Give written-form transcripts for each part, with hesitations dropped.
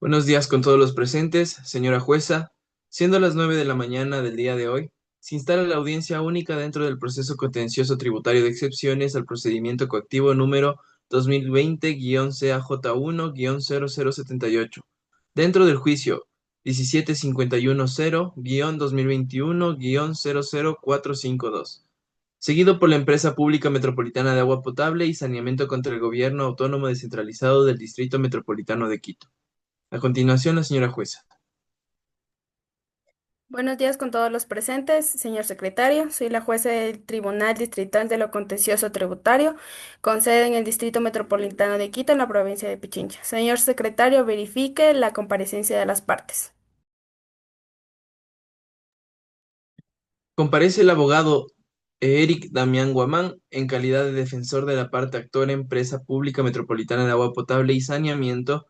Buenos días con todos los presentes, señora jueza. Siendo las 9 de la mañana del día de hoy, se instala la audiencia única dentro del proceso contencioso tributario de excepciones al procedimiento coactivo número 2020-CAJ1-0078, dentro del juicio 17510-2021-00452, seguido por la empresa pública metropolitana de agua potable y saneamiento contra el gobierno autónomo descentralizado del Distrito Metropolitano de Quito. A continuación, la señora jueza. Buenos días con todos los presentes, señor secretario. Soy la jueza del Tribunal Distrital de lo Contencioso Tributario, con sede en el Distrito Metropolitano de Quito, en la provincia de Pichincha. Señor secretario, verifique la comparecencia de las partes. Comparece el abogado Eric Damián Guamán en calidad de defensor de la parte actora Empresa Pública Metropolitana de Agua Potable y Saneamiento,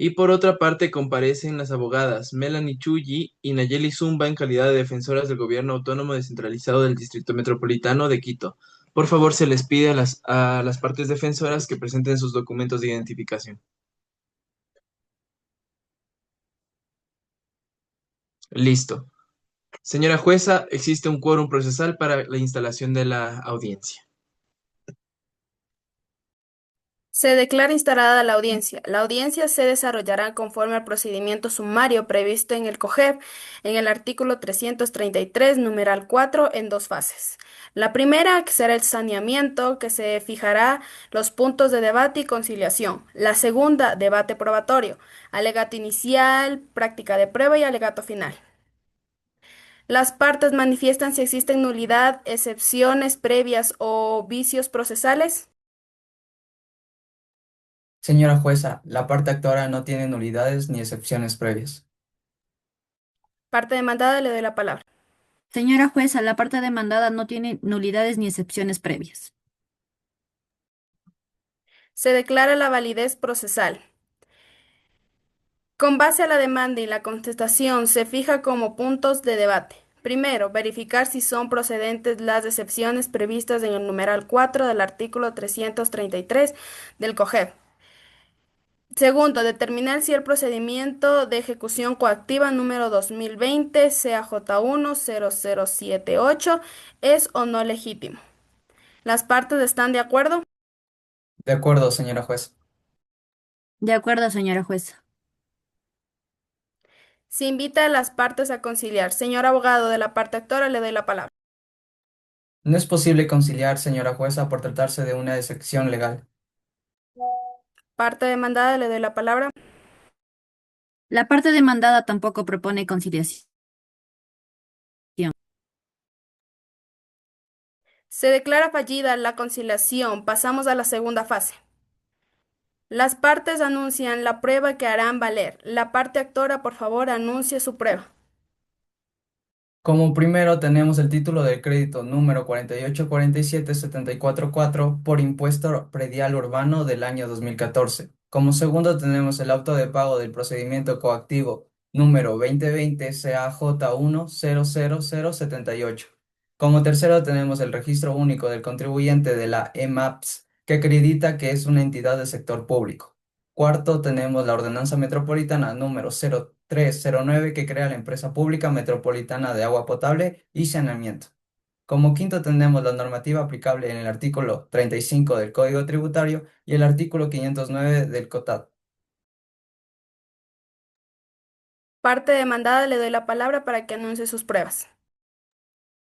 y por otra parte comparecen las abogadas Melanie Chulli y Nayeli Zumba en calidad de defensoras del Gobierno Autónomo Descentralizado del Distrito Metropolitano de Quito. Por favor, se les pide a las partes defensoras que presenten sus documentos de identificación. Listo. Señora jueza, existe un quórum procesal para la instalación de la audiencia. Se declara instalada la audiencia. La audiencia se desarrollará conforme al procedimiento sumario previsto en el COGEB, en el artículo 333, numeral 4, en dos fases. La primera, que será el saneamiento, que se fijará los puntos de debate y conciliación. La segunda, debate probatorio, alegato inicial, práctica de prueba y alegato final. Las partes manifiestan si existen nulidad, excepciones previas o vicios procesales. Señora jueza, la parte actora no tiene nulidades ni excepciones previas. Parte demandada, le doy la palabra. Señora jueza, la parte demandada no tiene nulidades ni excepciones previas. Se declara la validez procesal. Con base a la demanda y la contestación, se fija como puntos de debate. Primero, verificar si son procedentes las excepciones previstas en el numeral 4 del artículo 333 del COGEB. Segundo, determinar si el procedimiento de ejecución coactiva número 2020 CAJ10078 es o no legítimo. ¿Las partes están de acuerdo? De acuerdo, señora jueza. De acuerdo, señora jueza. Se invita a las partes a conciliar. Señor abogado de la parte actora, le doy la palabra. No es posible conciliar, señora jueza, por tratarse de una excepción legal. Parte demandada, le doy la palabra. La parte demandada tampoco propone conciliación. Se declara fallida la conciliación. Pasamos a la segunda fase. Las partes anuncian la prueba que harán valer. La parte actora, por favor, anuncie su prueba. Como primero tenemos el título del crédito número 4847744 por impuesto predial urbano del año 2014. Como segundo tenemos el auto de pago del procedimiento coactivo número 2020 CAJ1000078. Como tercero tenemos el registro único del contribuyente de la EMAPS que acredita que es una entidad del sector público. Cuarto, tenemos la ordenanza metropolitana número 0309 que crea la empresa pública metropolitana de agua potable y saneamiento. Como quinto, tenemos la normativa aplicable en el artículo 35 del Código Tributario y el artículo 509 del COTAD. Parte demandada, le doy la palabra para que anuncie sus pruebas.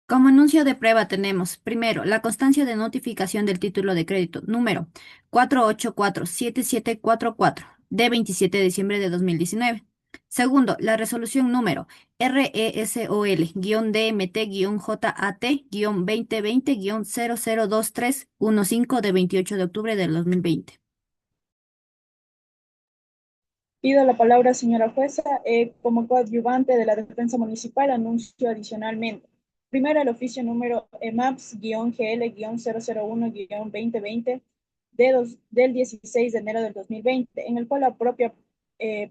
Como anuncio de prueba tenemos, primero, la constancia de notificación del título de crédito número 4847744 de 27 de diciembre de 2019. Segundo, la resolución número RESOL-DMT-JT-2020-002315 de 28 de octubre del 2020. Pido la palabra, señora jueza. Como coadyuvante de la defensa municipal, anuncio adicionalmente. Primero, el oficio número EMAPS-GL-001-2020 del 16 de enero del 2020, en el cual la propia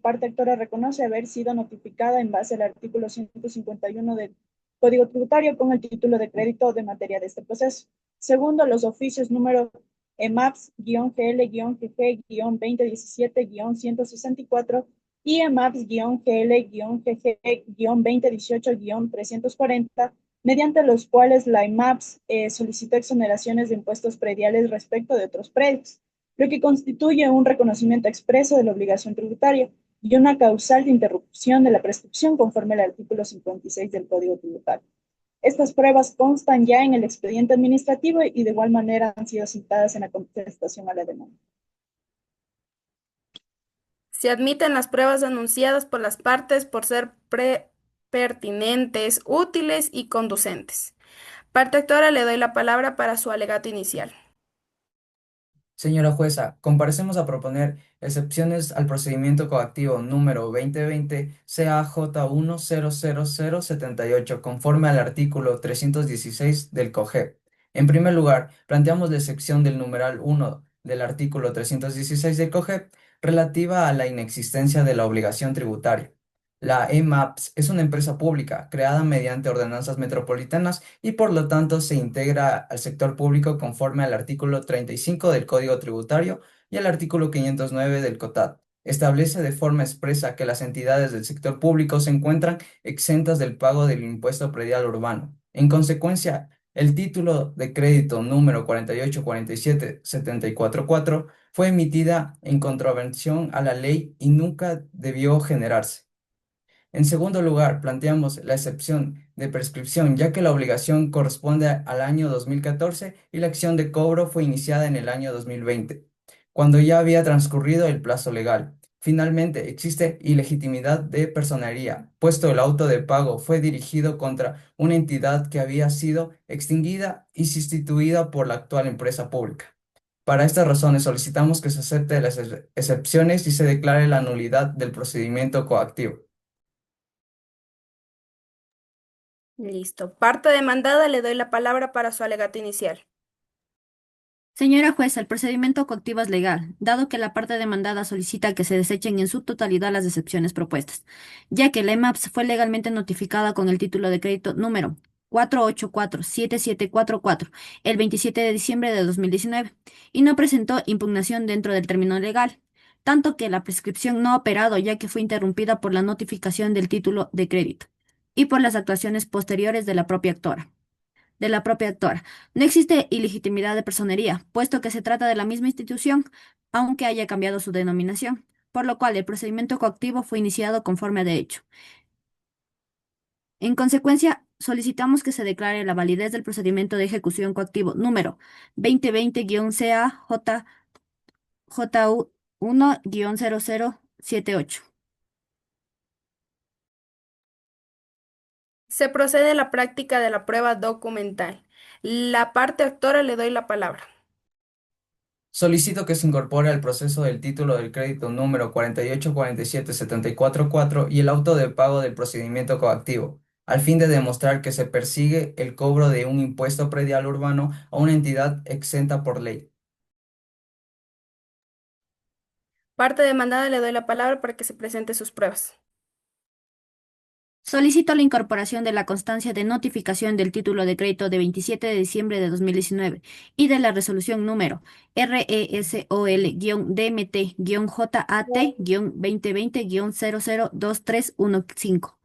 parte actora reconoce haber sido notificada en base al artículo 151 del Código Tributario con el título de crédito de materia de este proceso. Segundo, los oficios número EMAPS-GL-GG-2017-164 y EMAPS-GL-GG-2018-340, mediante los cuales la EMAPS solicitó exoneraciones de impuestos prediales respecto de otros predios, lo que constituye un reconocimiento expreso de la obligación tributaria y una causal de interrupción de la prescripción conforme al artículo 56 del Código Tributario. Estas pruebas constan ya en el expediente administrativo y de igual manera han sido citadas en la contestación a la demanda. Se admiten las pruebas anunciadas por las partes por ser pertinentes, útiles y conducentes. Parte actora, le doy la palabra para su alegato inicial. Señora jueza, comparecemos a proponer excepciones al procedimiento coactivo número 2020 CAJ100078 conforme al artículo 316 del COGEP. En primer lugar, planteamos la excepción del numeral 1 del artículo 316 del COGEP relativa a la inexistencia de la obligación tributaria. La EMAPS es una empresa pública creada mediante ordenanzas metropolitanas y por lo tanto se integra al sector público conforme al artículo 35 del Código Tributario y al artículo 509 del COTAD. Establece de forma expresa que las entidades del sector público se encuentran exentas del pago del impuesto predial urbano. En consecuencia, el título de crédito número 4847-744 fue emitida en contravención a la ley y nunca debió generarse. En segundo lugar, planteamos la excepción de prescripción, ya que la obligación corresponde al año 2014 y la acción de cobro fue iniciada en el año 2020, cuando ya había transcurrido el plazo legal. Finalmente, existe ilegitimidad de personería, puesto el auto de pago fue dirigido contra una entidad que había sido extinguida y sustituida por la actual empresa pública. Para estas razones, solicitamos que se acepte las excepciones y se declare la nulidad del procedimiento coactivo. Listo. Parte demandada, le doy la palabra para su alegato inicial. Señora jueza, el procedimiento coactivo es legal, dado que la parte demandada solicita que se desechen en su totalidad las excepciones propuestas, ya que la EMAPS fue legalmente notificada con el título de crédito número 484-7744 el 27 de diciembre de 2019 y no presentó impugnación dentro del término legal, tanto que la prescripción no ha operado ya que fue interrumpida por la notificación del título de crédito y por las actuaciones posteriores de la propia actora. No existe ilegitimidad de personería, puesto que se trata de la misma institución, aunque haya cambiado su denominación, por lo cual el procedimiento coactivo fue iniciado conforme a derecho. En consecuencia, solicitamos que se declare la validez del procedimiento de ejecución coactivo número 2020-CAJU1-0078. Se procede a la práctica de la prueba documental. La parte actora, le doy la palabra. Solicito que se incorpore al proceso del título del crédito número 4847-744 y el auto de pago del procedimiento coactivo, al fin de demostrar que se persigue el cobro de un impuesto predial urbano a una entidad exenta por ley. Parte demandada, le doy la palabra para que se presente sus pruebas. Solicito la incorporación de la constancia de notificación del título de crédito de 27 de diciembre de 2019 y de la resolución número RESOL-DMT-JAT-2020-002315.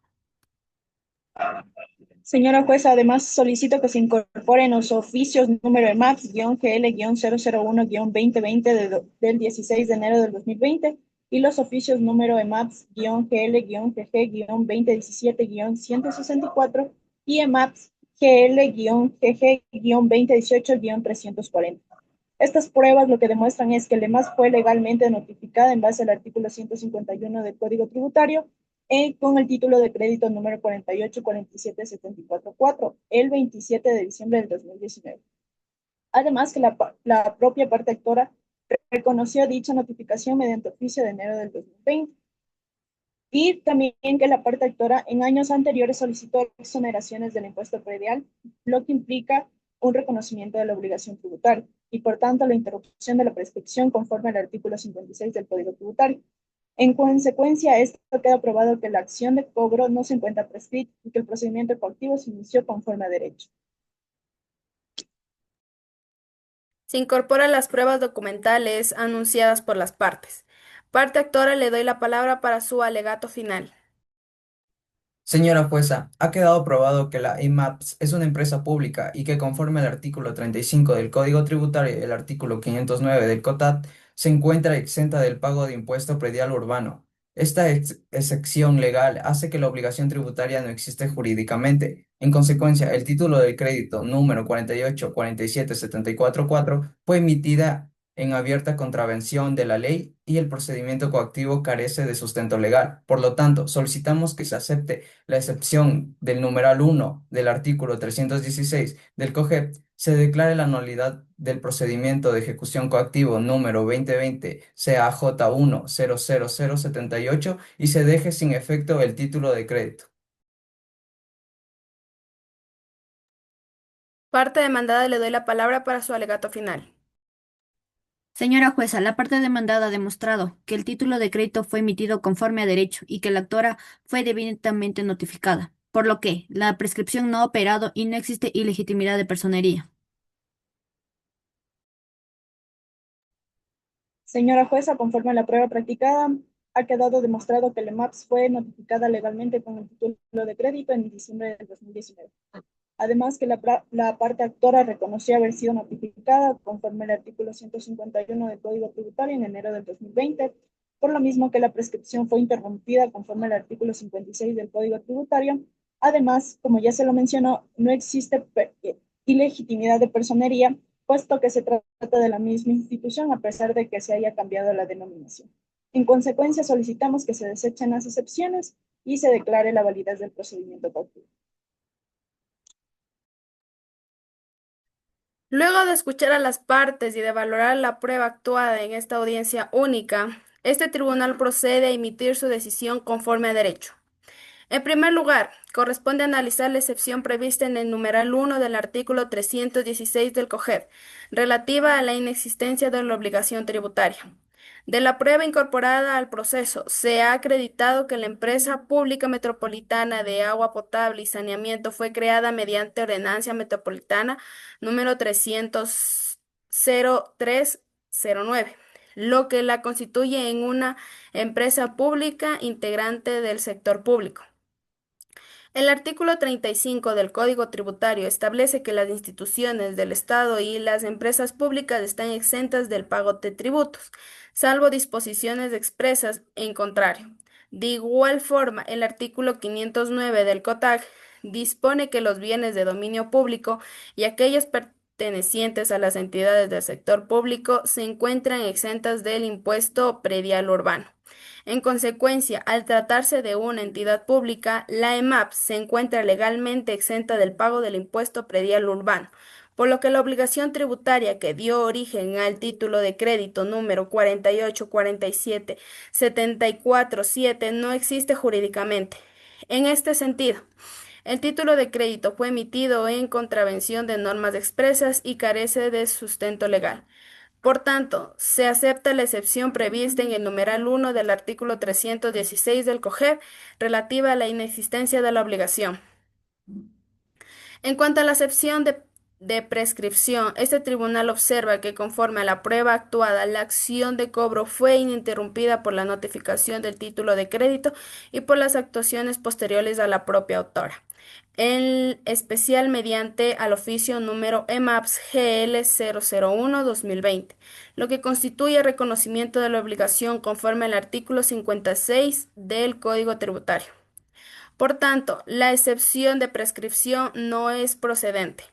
Señora jueza, además solicito que se incorporen los oficios número EMAPS-GL-001-2020 del 16 de enero del 2020 y los oficios número EMAPS-GL-GG-2017-164 y EMAPS-GL-GG-2018-340. Estas pruebas lo que demuestran es que el EMAPS fue legalmente notificada en base al artículo 151 del Código Tributario con el título de crédito número 48477444 el 27 de diciembre del 2019. Además que la propia parte actora reconoció dicha notificación mediante oficio de enero del 2020. Y también que la parte actora en años anteriores solicitó exoneraciones del impuesto predial, lo que implica un reconocimiento de la obligación tributaria y por tanto la interrupción de la prescripción conforme al artículo 56 del Código Tributario. En consecuencia, esto queda probado que la acción de cobro no se encuentra prescrita y que el procedimiento coactivo se inició conforme a derecho. Se incorporan las pruebas documentales anunciadas por las partes. Parte actora, le doy la palabra para su alegato final. Señora jueza, ha quedado probado que la IMAPS es una empresa pública y que conforme al artículo 35 del Código Tributario y el artículo 509 del COTAT, se encuentra exenta del pago de impuesto predial urbano. Esta excepción legal hace que la obligación tributaria no existe jurídicamente. En consecuencia, el título del crédito número 48.47.744 fue emitida en abierta contravención de la ley y el procedimiento coactivo carece de sustento legal. Por lo tanto, solicitamos que se acepte la excepción del numeral 1 del artículo 316 del COGEP, se declare la nulidad del procedimiento de ejecución coactivo número 2020 CAJ1000078 y se deje sin efecto el título de crédito. Parte demandada, le doy la palabra para su alegato final. Señora jueza, la parte demandada ha demostrado que el título de crédito fue emitido conforme a derecho y que la actora fue debidamente notificada, por lo que la prescripción no ha operado y no existe ilegitimidad de personería. Señora jueza, conforme a la prueba practicada, ha quedado demostrado que la EMAPS fue notificada legalmente con el título de crédito en diciembre del 2019. Además, que la parte actora reconoció haber sido notificada conforme al artículo 151 del Código Tributario en enero del 2020, por lo mismo que la prescripción fue interrumpida conforme al artículo 56 del Código Tributario. Además, como ya se lo mencionó, no existe ilegitimidad de personería, puesto que se trata de la misma institución a pesar de que se haya cambiado la denominación. En consecuencia, solicitamos que se desechen las excepciones y se declare la validez del procedimiento cautivo. Luego de escuchar a las partes y de valorar la prueba actuada en esta audiencia única, este tribunal procede a emitir su decisión conforme a derecho. En primer lugar, corresponde analizar la excepción prevista en el numeral 1 del artículo 316 del COGEB, relativa a la inexistencia de la obligación tributaria. De la prueba incorporada al proceso, se ha acreditado que la empresa pública metropolitana de agua potable y saneamiento fue creada mediante ordenancia metropolitana número 309, lo que la constituye en una empresa pública integrante del sector público. El artículo 35 del Código Tributario establece que las instituciones del Estado y las empresas públicas están exentas del pago de tributos, salvo disposiciones expresas en contrario. De igual forma, el artículo 509 del COTAC dispone que los bienes de dominio público y aquellos pertenecientes a las entidades del sector público se encuentran exentas del impuesto predial urbano. En consecuencia, al tratarse de una entidad pública, la EMAP se encuentra legalmente exenta del pago del impuesto predial urbano, por lo que la obligación tributaria que dio origen al título de crédito número 48.47.747 no existe jurídicamente. En este sentido, el título de crédito fue emitido en contravención de normas expresas y carece de sustento legal. Por tanto, se acepta la excepción prevista en el numeral 1 del artículo 316 del COGEB relativa a la inexistencia de la obligación. En cuanto a la excepción de prescripción, este tribunal observa que conforme a la prueba actuada, la acción de cobro fue ininterrumpida por la notificación del título de crédito y por las actuaciones posteriores a la propia autora, en especial mediante al oficio número EMAPS GL 001-2020, lo que constituye reconocimiento de la obligación conforme al artículo 56 del Código Tributario. Por tanto, la excepción de prescripción no es procedente.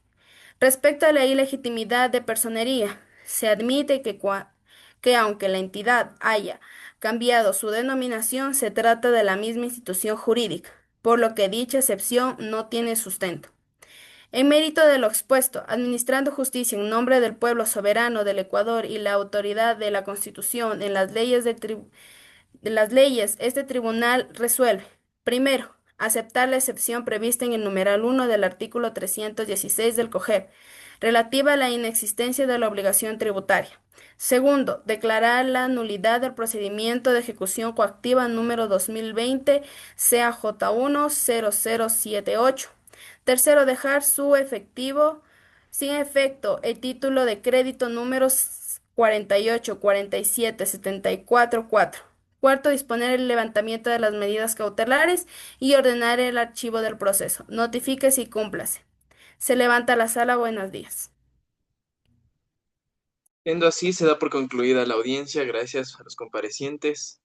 Respecto a la ilegitimidad de personería, se admite que aunque la entidad haya cambiado su denominación, se trata de la misma institución jurídica, por lo que dicha excepción no tiene sustento. En mérito de lo expuesto, administrando justicia en nombre del pueblo soberano del Ecuador y la autoridad de la Constitución en las leyes este tribunal resuelve: primero, aceptar la excepción prevista en el numeral 1 del artículo 316 del COGEB, relativa a la inexistencia de la obligación tributaria. Segundo, declarar la nulidad del procedimiento de ejecución coactiva número 2020 CAJ10078. Tercero, dejar sin efecto el título de crédito número 48, 47, 74, 4. Cuarto, disponer el levantamiento de las medidas cautelares y ordenar el archivo del proceso. Notifíquese y cúmplase. Se levanta la sala. Buenos días. Siendo así, se da por concluida la audiencia. Gracias a los comparecientes.